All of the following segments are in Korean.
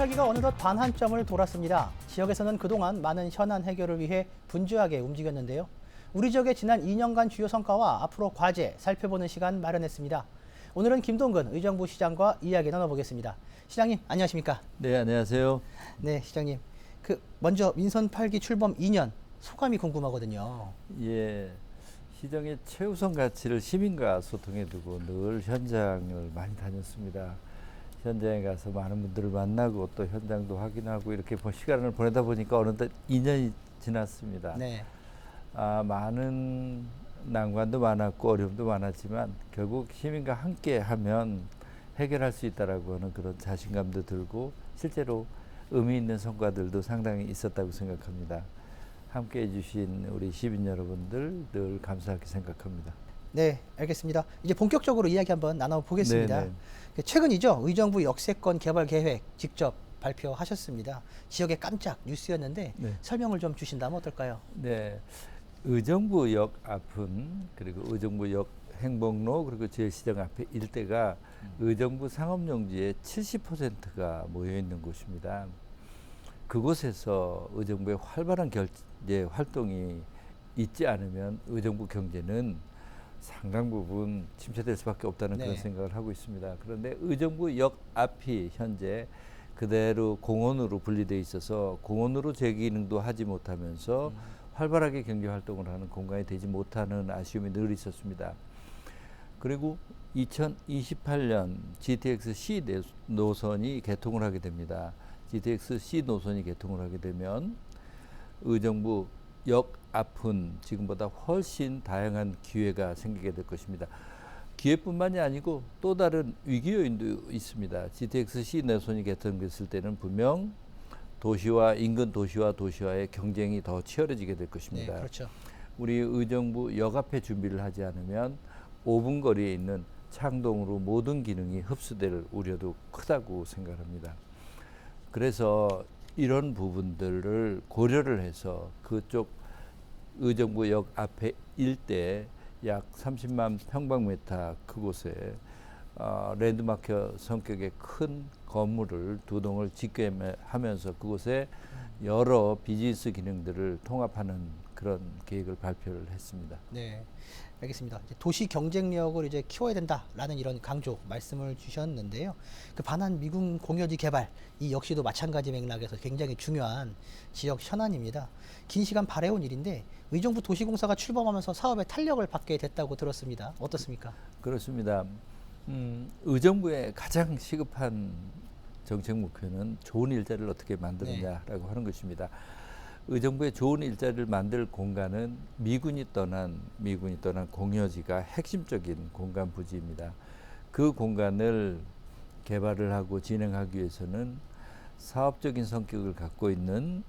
팔기가 어느덧 반환점을 돌았습니다. 지역에서는 그동안 많은 현안 해결을 위해 분주하게 움직였는데요. 우리 지역의 지난 2년간 주요 성과와 앞으로 과제 살펴보는 시간 마련했습니다. 오늘은 김동근 의정부 시장과 이야기 나눠보겠습니다. 시장님, 안녕하십니까? 네, 안녕하세요. 네, 시장님. 먼저 민선 8기 출범 2년 소감이 궁금하거든요. 예, 시정의 최우선 가치를 시민과 소통해 두고 늘 현장을 많이 다녔습니다. 현장에 가서 많은 분들을 만나고 또 현장도 확인하고 이렇게 시간을 보내다 보니까 어느덧 2년이 지났습니다. 네. 많은 난관도 많았고 어려움도 많았지만 결국 시민과 함께 하면 해결할 수 있다라고 하는 그런 자신감도 들고 실제로 의미 있는 성과들도 상당히 있었다고 생각합니다. 함께 해주신 우리 시민 여러분들 늘 감사하게 생각합니다. 네, 알겠습니다. 이제 본격적으로 이야기 한번 나눠보겠습니다. 네네. 최근이죠. 의정부 역세권 개발 계획 직접 발표하셨습니다. 지역의 깜짝 뉴스였는데 네. 설명을 좀 주신다면 어떨까요? 네, 의정부역 앞은 그리고 의정부역 행복로 그리고 제일시장 앞에 일대가 의정부 상업용지의 70%가 모여 있는 곳입니다. 그곳에서 의정부의 활발한 경제 활동이 있지 않으면 의정부 경제는 상당 부분 침체될 수밖에 없다는 네. 그런 생각을 하고 있습니다. 그런데 의정부역 앞이 현재 그대로 공원으로 분리되어 있어서 공원으로 재기능도 하지 못하면서 활발하게 경제 활동을 하는 공간이 되지 못하는 아쉬움이 늘 있었습니다. 그리고 2028년 GTX-C 노선이 개통을 하게 됩니다. GTX-C 노선이 개통을 하게 되면 의정부 역 앞은 지금보다 훨씬 다양한 기회가 생기게 될 것입니다. 기회뿐만이 아니고 또 다른 위기 요인도 있습니다. GTX-C 노선이 개통됐을 때는 분명 도시와 인근 도시와의 경쟁이 더 치열해지게 될 것입니다. 네, 그렇죠. 우리 의정부 역 앞에 준비를 하지 않으면 5분 거리에 있는 창동으로 모든 기능이 흡수될 우려도 크다고 생각합니다. 그래서 이런 부분들을 고려를 해서 그쪽 의정부역 앞에 일대 약 30만 평방미터 그곳에 랜드마크 성격의 큰 건물을 두 동을 짓게 하면서 그곳에 여러 비즈니스 기능들을 통합하는 그런 계획을 발표를 했습니다. 네, 알겠습니다. 도시 경쟁력을 이제 키워야 된다라는 이런 강조 말씀을 주셨는데요. 그 반환 미군 공여지 개발 이 역시도 마찬가지 맥락에서 굉장히 중요한 지역 현안입니다. 긴 시간 바래온 일인데 의정부 도시공사가 출범하면서 사업에 탄력을 받게 됐다고 들었습니다. 어떻습니까? 그렇습니다. 의정부의 가장 시급한 정책 목표는 좋은 일자리를 어떻게 만드느냐라고 하는 것입니다. 의정부의 좋은 일자리를 만들 공간은 미군이 떠난 공여지가 핵심적인 공간 부지입니다. 그 공간을 개발을 하고 진행하기 위해서는 사업적인 성격을 갖고 있는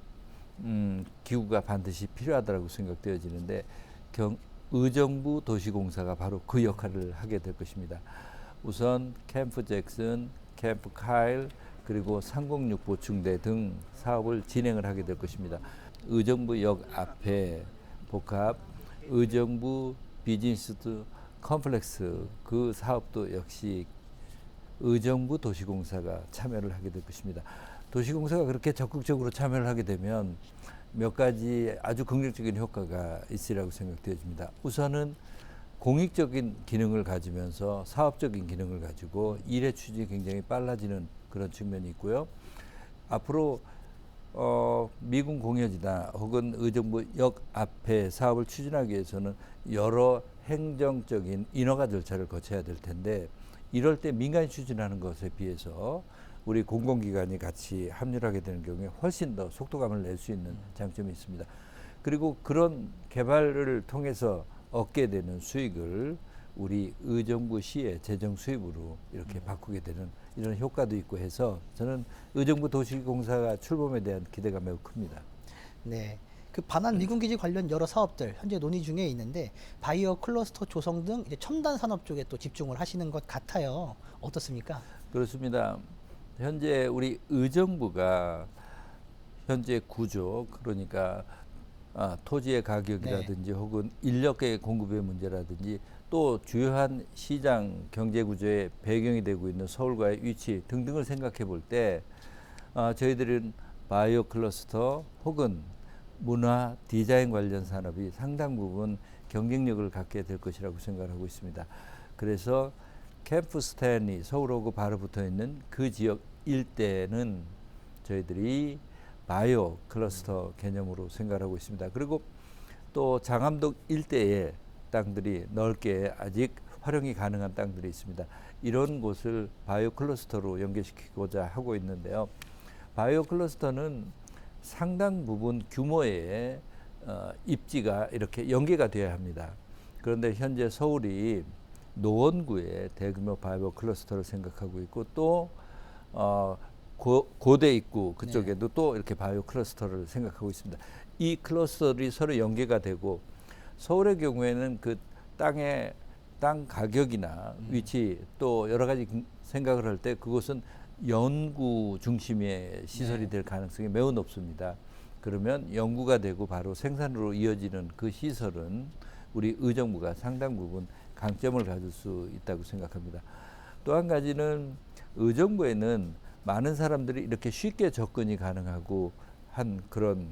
기구가 반드시 필요하다고 생각되어지는데 의정부 도시공사가 바로 그 역할을 하게 될 것입니다. 우선 캠프 잭슨, 캠프 카일 그리고 306 보충대 등 사업을 진행을 하게 될 것입니다. 의정부역 앞에 복합 의정부 비즈니스 컴플렉스 그 사업도 역시 의정부 도시공사가 참여를 하게 될 것입니다. 도시공사가 그렇게 적극적으로 참여를 하게 되면 몇 가지 아주 긍정적인 효과가 있으리라고 생각되어집니다. 우선은 공익적인 기능을 가지면서 사업적인 기능을 가지고 일의 추진이 굉장히 빨라지는 그런 측면이 있고요. 앞으로 미군 공여지나 혹은 의정부 역 앞에 사업을 추진하기 위해서는 여러 행정적인 인허가 절차를 거쳐야 될 텐데 이럴 때 민간이 추진하는 것에 비해서 우리 공공기관이 같이 합류를 하게 되는 경우에 훨씬 더 속도감을 낼 수 있는 장점이 있습니다. 그리고 그런 개발을 통해서 얻게 되는 수익을 우리 의정부시의 재정 수입으로 이렇게 바꾸게 되는 이런 효과도 있고 해서 저는 의정부 도시공사가 출범에 대한 기대가 매우 큽니다. 네. 그 반환 미군기지 관련 여러 사업들 현재 논의 중에 있는데 바이오 클러스터 조성 등 이제 첨단 산업 쪽에 또 집중을 하시는 것 같아요. 어떻습니까? 그렇습니다. 현재 우리 의정부가 현재 구조 그러니까 토지의 가격이라든지 혹은 인력의 공급의 문제라든지 또 주요한 시장 경제 구조의 배경이 되고 있는 서울과의 위치 등등을 생각해 볼 때 저희들은 바이오 클러스터 혹은 문화 디자인 관련 산업이 상당 부분 경쟁력을 갖게 될 것이라고 생각하고 있습니다. 그래서 캠프스탠이 서울하고 바로 붙어 있는 그 지역 일대는 저희들이 바이오 클러스터 개념으로 생각하고 있습니다. 그리고 또 장암동 일대의 땅들이 넓게 아직 활용이 가능한 땅들이 있습니다. 이런 곳을 바이오 클러스터로 연계시키고자 하고 있는데요. 바이오 클러스터는 상당 부분 규모의 입지가 이렇게 연계가 되어야 합니다. 그런데 현재 서울이 노원구에 대규모 바이오 클러스터를 생각하고 있고 또 고대 입구 그쪽에도 네. 또 이렇게 바이오 클러스터를 생각하고 있습니다. 이 클러스터들이 서로 연계가 되고 서울의 경우에는 그 땅 가격이나 위치 또 여러 가지 생각을 할 때 그것은 연구 중심의 시설이 네. 될 가능성이 매우 높습니다. 그러면 연구가 되고 바로 생산으로 이어지는 그 시설은 우리 의정부가 상당 부분 강점을 가질 수 있다고 생각합니다. 또 한 가지는 의정부에는 많은 사람들이 이렇게 쉽게 접근이 가능하고 한 그런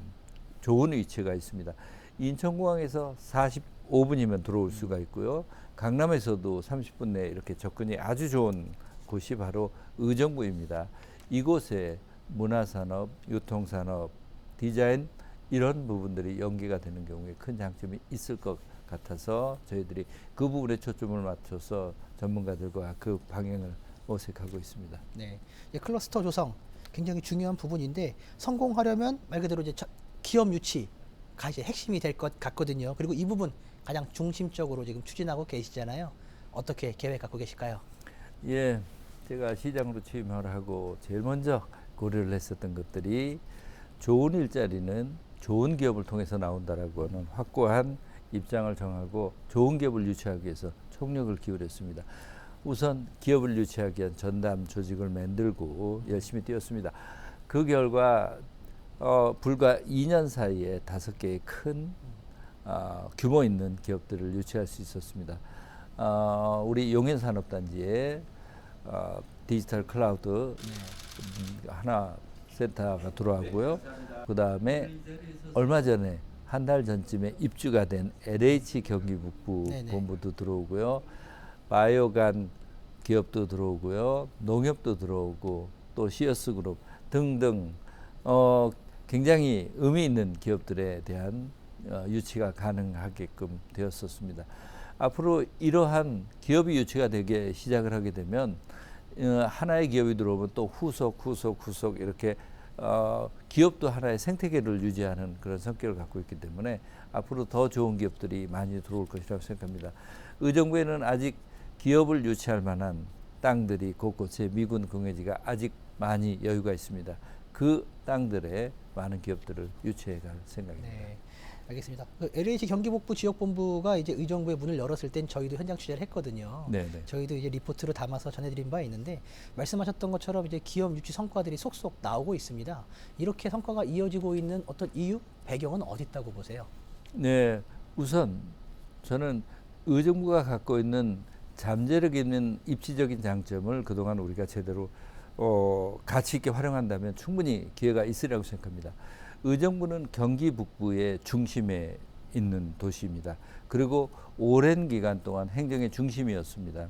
좋은 위치가 있습니다. 인천공항에서 45분이면 들어올 수가 있고요. 강남에서도 30분 내에 이렇게 접근이 아주 좋은 곳이 바로 의정부입니다. 이곳에 문화산업, 유통산업, 디자인 이런 부분들이 연계가 되는 경우에 큰 장점이 있을 것 같아서 저희들이 그 부분에 초점을 맞춰서 전문가들과 그 방향을 모색하고 있습니다. 네. 이제 클러스터 조성 굉장히 중요한 부분인데 성공하려면 말 그대로 이제 기업 유치가 이제 핵심이 될 것 같거든요. 그리고 이 부분 가장 중심적으로 지금 추진하고 계시잖아요. 어떻게 계획 갖고 계실까요? 예, 제가 시장으로 취임을 하고 제일 먼저 고려를 했었던 것들이 좋은 일자리는 좋은 기업을 통해서 나온다라고 하는 확고한 입장을 정하고 좋은 기업을 유치하기 위해서 총력을 기울였습니다. 우선 기업을 유치하기 위한 전담 조직을 만들고 열심히 뛰었습니다. 그 결과 불과 2년 사이에 5개의 큰 규모 있는 기업들을 유치할 수 있었습니다. 우리 용인산업단지에 디지털 클라우드 하나 센터가 들어왔고요. 그 다음에 얼마 전에 한 달 전쯤에 입주가 된 LH 경기북부 네네. 본부도 들어오고요. 바이오간 기업도 들어오고요. 농협도 들어오고 또 시어스 그룹 등등 굉장히 의미 있는 기업들에 대한 유치가 가능하게끔 되었었습니다. 앞으로 이러한 기업이 유치가 되게 시작을 하게 되면 하나의 기업이 들어오면 또 후속 이렇게 기업도 하나의 생태계를 유지하는 그런 성격을 갖고 있기 때문에 앞으로 더 좋은 기업들이 많이 들어올 것이라고 생각합니다. 의정부에는 아직 기업을 유치할 만한 땅들이 곳곳에 미군 공여지가 아직 많이 여유가 있습니다. 그 땅들에 많은 기업들을 유치해 갈 생각입니다. 네. 알겠습니다. 그 LH 경기북부 지역본부가 이제 의정부에 문을 열었을 땐 저희도 현장 취재를 했거든요. 네네. 저희도 이제 리포트를 담아서 전해드린 바 있는데 말씀하셨던 것처럼 이제 기업 유치 성과들이 속속 나오고 있습니다. 이렇게 성과가 이어지고 있는 어떤 이유, 배경은 어디 있다고 보세요? 네, 우선 저는 의정부가 갖고 있는 잠재력 있는 입지적인 장점을 그동안 우리가 제대로 가치 있게 활용한다면 충분히 기회가 있으리라고 생각합니다. 의정부는 경기 북부의 중심에 있는 도시입니다. 그리고 오랜 기간 동안 행정의 중심이었습니다.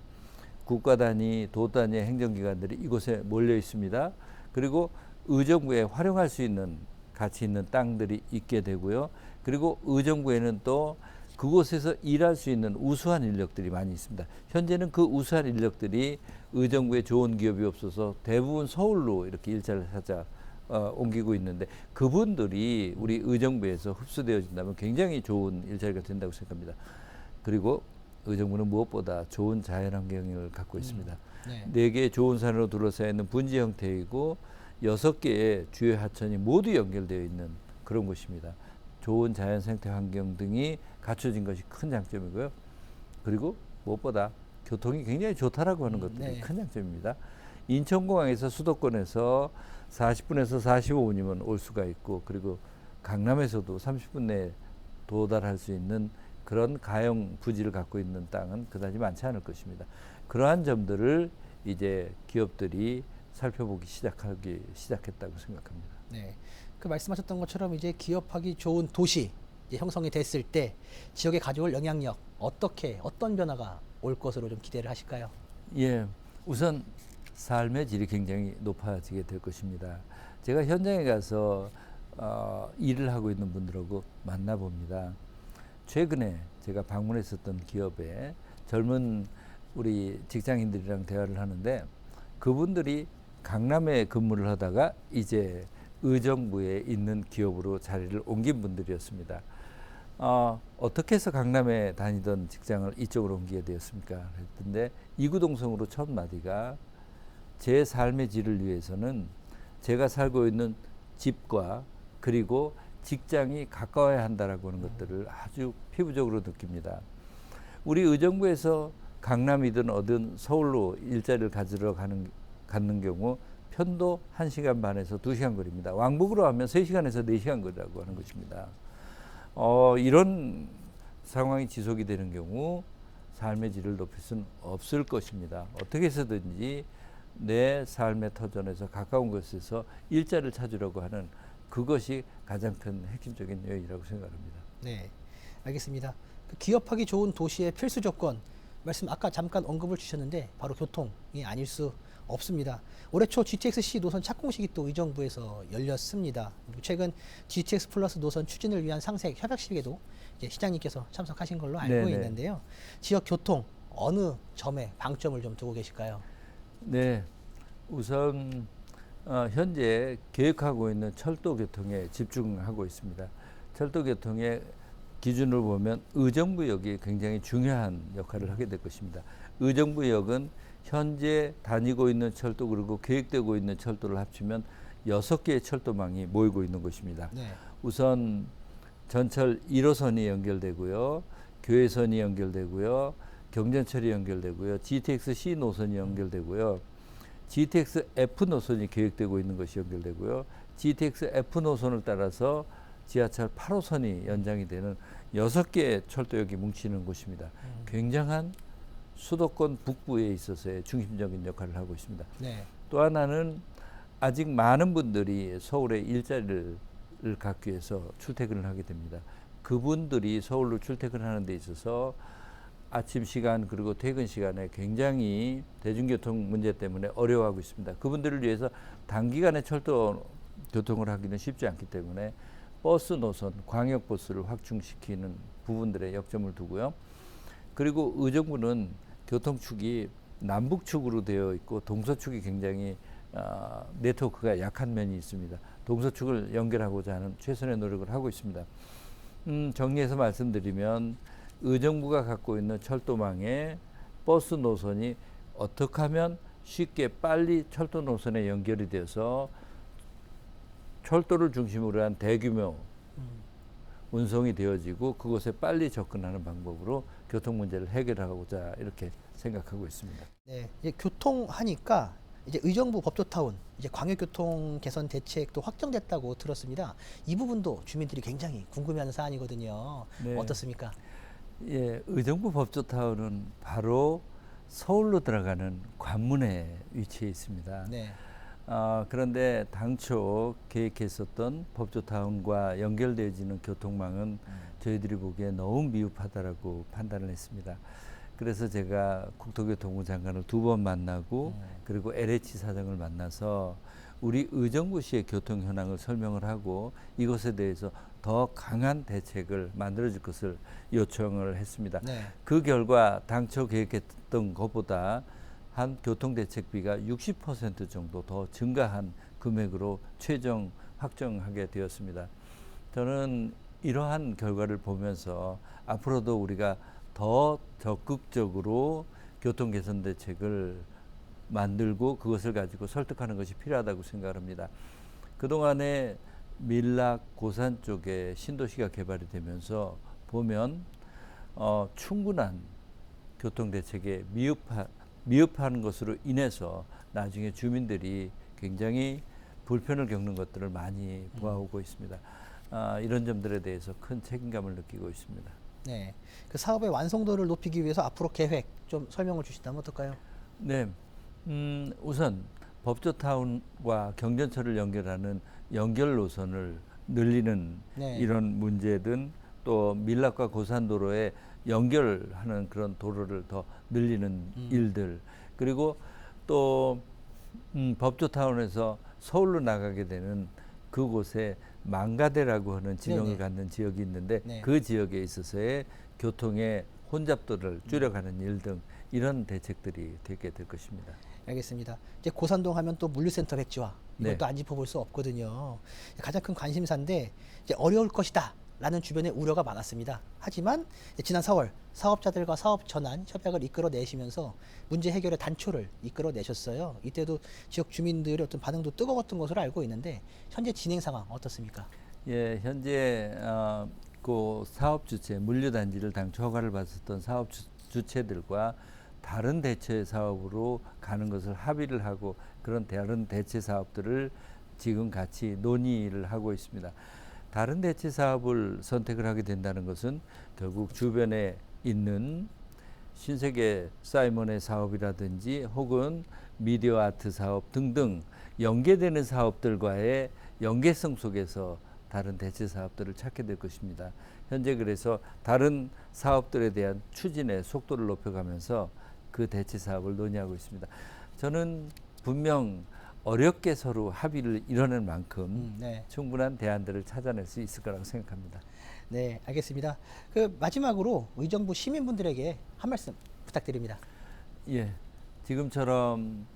국가 단위, 도 단위의 행정기관들이 이곳에 몰려 있습니다. 그리고 의정부에 활용할 수 있는 가치 있는 땅들이 있게 되고요. 그리고 의정부에는 또 그곳에서 일할 수 있는 우수한 인력들이 많이 있습니다. 현재는 그 우수한 인력들이 의정부에 좋은 기업이 없어서 대부분 서울로 이렇게 일자리를 찾아 옮기고 있는데 그분들이 우리 의정부에서 흡수되어진다면 굉장히 좋은 일자리가 된다고 생각합니다. 그리고 의정부는 무엇보다 좋은 자연환경을 갖고 있습니다. 네. 4개의 좋은 산으로 둘러싸여 있는 분지 형태이고 6개의 주요 하천이 모두 연결되어 있는 그런 곳입니다. 좋은 자연 생태 환경 등이 갖춰진 것이 큰 장점이고요. 그리고 무엇보다 교통이 굉장히 좋다라고 하는 것들이 네. 큰 장점입니다. 인천공항에서 수도권에서 40분에서 45분이면 올 수가 있고 그리고 강남에서도 30분 내에 도달할 수 있는 그런 가용 부지를 갖고 있는 땅은 그다지 많지 않을 것입니다. 그러한 점들을 이제 기업들이 살펴보기 시작했다고 생각합니다. 네. 그 말씀하셨던 것처럼 이제 기업하기 좋은 도시 이제 형성이 됐을 때 지역에 가져올 영향력 어떤 변화가 올 것으로 좀 기대를 하실까요? 예, 우선 삶의 질이 굉장히 높아지게 될 것입니다. 제가 현장에 가서 일을 하고 있는 분들하고 만나봅니다. 최근에 제가 방문했었던 기업에 젊은 우리 직장인들이랑 대화를 하는데 그분들이 강남에 근무를 하다가 이제 의정부에 있는 기업으로 자리를 옮긴 분들이었습니다. 어떻게 해서 강남에 다니던 직장을 이쪽으로 옮기게 되었습니까? 그랬는데 이구동성으로 첫 마디가 제 삶의 질을 위해서는 제가 살고 있는 집과 그리고 직장이 가까워야 한다라고 하는 것들을 아주 피부적으로 느낍니다. 우리 의정부에서 강남이든 어든 서울로 일자리를 가지러 갖는 경우 편도 1시간 반에서 2시간 거리입니다. 왕복으로 하면 3시간에서 4시간 거리라고 하는 것입니다. 이런 상황이 지속이 되는 경우 삶의 질을 높일 수는 없을 것입니다. 어떻게 해서든지 내 삶의 터전에서 가까운 곳에서 일자리를 찾으려고 하는 그것이 가장 큰 핵심적인 요인이라고 생각합니다. 네, 알겠습니다. 그 기업하기 좋은 도시의 필수 조건 말씀 아까 잠깐 언급을 주셨는데 바로 교통이 아닐 수 없습니다. 올해 초 GTX-C 노선 착공식이 또 의정부에서 열렸습니다. 그리고 최근 GTX 플러스 노선 추진을 위한 상생 협약식에도 이제 시장님께서 참석하신 걸로 알고 네네. 있는데요. 지역 교통 어느 점에 방점을 좀 두고 계실까요? 네, 우선 현재 계획하고 있는 철도 교통에 집중하고 있습니다. 철도 교통의 기준을 보면 의정부역이 굉장히 중요한 역할을 하게 될 것입니다. 의정부역은 현재 다니고 있는 철도 그리고 계획되고 있는 철도를 합치면 6개의 철도망이 모이고 있는 것입니다. 네. 우선 전철 1호선이 연결되고요. 교외선이 연결되고요. 경전철이 연결되고요. GTX-C 노선이 연결되고요. GTX-F 노선이 계획되고 있는 것이 연결되고요. GTX-F 노선을 따라서 지하철 8호선이 연장이 되는 6개의 철도역이 뭉치는 곳입니다. 굉장한 수도권 북부에 있어서의 중심적인 역할을 하고 있습니다. 네. 또 하나는 아직 많은 분들이 서울에 일자리를 갖기 위해서 출퇴근을 하게 됩니다. 그분들이 서울로 출퇴근하는 데 있어서 아침 시간 그리고 퇴근 시간에 굉장히 대중교통 문제 때문에 어려워하고 있습니다. 그분들을 위해서 단기간에 철도 교통을 하기는 쉽지 않기 때문에 버스 노선, 광역버스를 확충시키는 부분들에 역점을 두고요. 그리고 의정부는 교통축이 남북축으로 되어 있고 동서축이 굉장히 네트워크가 약한 면이 있습니다. 동서축을 연결하고자 하는 최선의 노력을 하고 있습니다. 정리해서 말씀드리면 의정부가 갖고 있는 철도망에 버스 노선이 어떻게 하면 쉽게 빨리 철도 노선에 연결이 되어서 철도를 중심으로 한 대규모 운송이 되어지고 그곳에 빨리 접근하는 방법으로 교통 문제를 해결하고자 이렇게 생각하고 있습니다. 네, 이제 교통하니까 이제 의정부 법조타운 이제 광역교통 개선 대책도 확정됐다고 들었습니다. 이 부분도 주민들이 굉장히 궁금해하는 사안이거든요. 네. 어떻습니까? 예, 의정부 법조타운은 바로 서울로 들어가는 관문에 위치해 있습니다. 네. 그런데 당초 계획했었던 법조타운과 연결되어지는 교통망은 저희들이 보기에 너무 미흡하다라고 판단을 했습니다. 그래서 제가 국토교통부 장관을 2번 만나고 그리고 LH 사장을 만나서 우리 의정부시의 교통 현황을 설명을 하고 이것에 대해서 더 강한 대책을 만들어줄 것을 요청을 했습니다. 네. 그 결과 당초 계획했던 것보다 한 교통대책비가 60% 정도 더 증가한 금액으로 최종 확정하게 되었습니다. 저는 이러한 결과를 보면서 앞으로도 우리가 더 적극적으로 교통 개선 대책을 만들고 그것을 가지고 설득하는 것이 필요하다고 생각합니다. 그동안에 밀락, 고산 쪽에 신도시가 개발이 되면서 보면 충분한 교통 대책에 미흡한 것으로 인해서 나중에 주민들이 굉장히 불편을 겪는 것들을 많이 보아오고 있습니다. 이런 점들에 대해서 큰 책임감을 느끼고 있습니다. 네. 그 사업의 완성도를 높이기 위해서 앞으로 계획 좀 설명을 주신다면 어떨까요? 네, 우선 법조타운과 경전철을 연결하는 연결 노선을 늘리는 네. 이런 문제든 또 밀락과 고산도로에 연결하는 그런 도로를 더 늘리는 일들, 그리고 또 법조타운에서 서울로 나가게 되는 그곳에 망가대라고 하는 지명을 네네. 갖는 지역이 있는데 네. 그 지역에 있어서의 교통의 혼잡도를 줄여가는 일 등 이런 대책들이 되게 될 것입니다. 알겠습니다. 이제 고산동 하면 또 물류센터 백지화 네. 이것도 안 짚어볼 수 없거든요. 가장 큰 관심사인데 이제 어려울 것이다. 라는 주변의 우려가 많았습니다. 하지만 지난 4월 사업자들과 사업 전환 협약을 이끌어내시면서 문제 해결의 단초를 이끌어내셨어요. 이때도 지역 주민들의 어떤 반응도 뜨거웠던 것으로 알고 있는데 현재 진행 상황 어떻습니까? 예, 현재 그 사업 주체 물류단지를 당초 허가를 받았던 사업 주체들과 다른 대체 사업으로 가는 것을 합의를 하고 그런 다른 대체 사업들을 지금 같이 논의를 하고 있습니다. 다른 대체 사업을 선택을 하게 된다는 것은 결국 주변에 있는 신세계 사이먼의 사업이라든지 혹은 미디어 아트 사업 등등 연계되는 사업들과의 연계성 속에서 다른 대체 사업들을 찾게 될 것입니다. 현재 그래서 다른 사업들에 대한 추진의 속도를 높여가면서 그 대체 사업을 논의하고 있습니다. 저는 분명 어렵게 서로 합의를 이뤄낼 만큼 네. 충분한 대안들을 찾아낼 수 있을 거라고 생각합니다. 네, 알겠습니다. 그 마지막으로 의정부 시민분들에게 한 말씀 부탁드립니다. 예, 지금처럼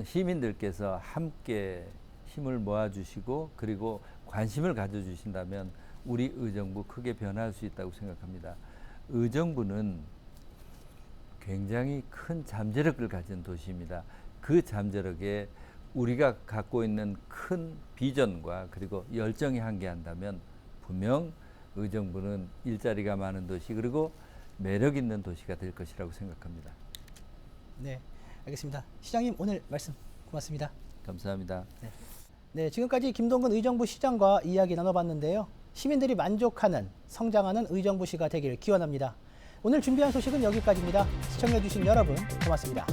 시민들께서 함께 힘을 모아주시고 그리고 관심을 가져주신다면 우리 의정부 크게 변화할 수 있다고 생각합니다. 의정부는 굉장히 큰 잠재력을 가진 도시입니다. 그 잠재력에 우리가 갖고 있는 큰 비전과 그리고 열정이 함께한다면 분명 의정부는 일자리가 많은 도시 그리고 매력 있는 도시가 될 것이라고 생각합니다. 네, 알겠습니다. 시장님 오늘 말씀 고맙습니다. 감사합니다. 네, 지금까지 김동근 의정부 시장과 이야기 나눠봤는데요. 시민들이 만족하는 성장하는 의정부시가 되길 기원합니다. 오늘 준비한 소식은 여기까지입니다. 시청해주신 여러분 고맙습니다.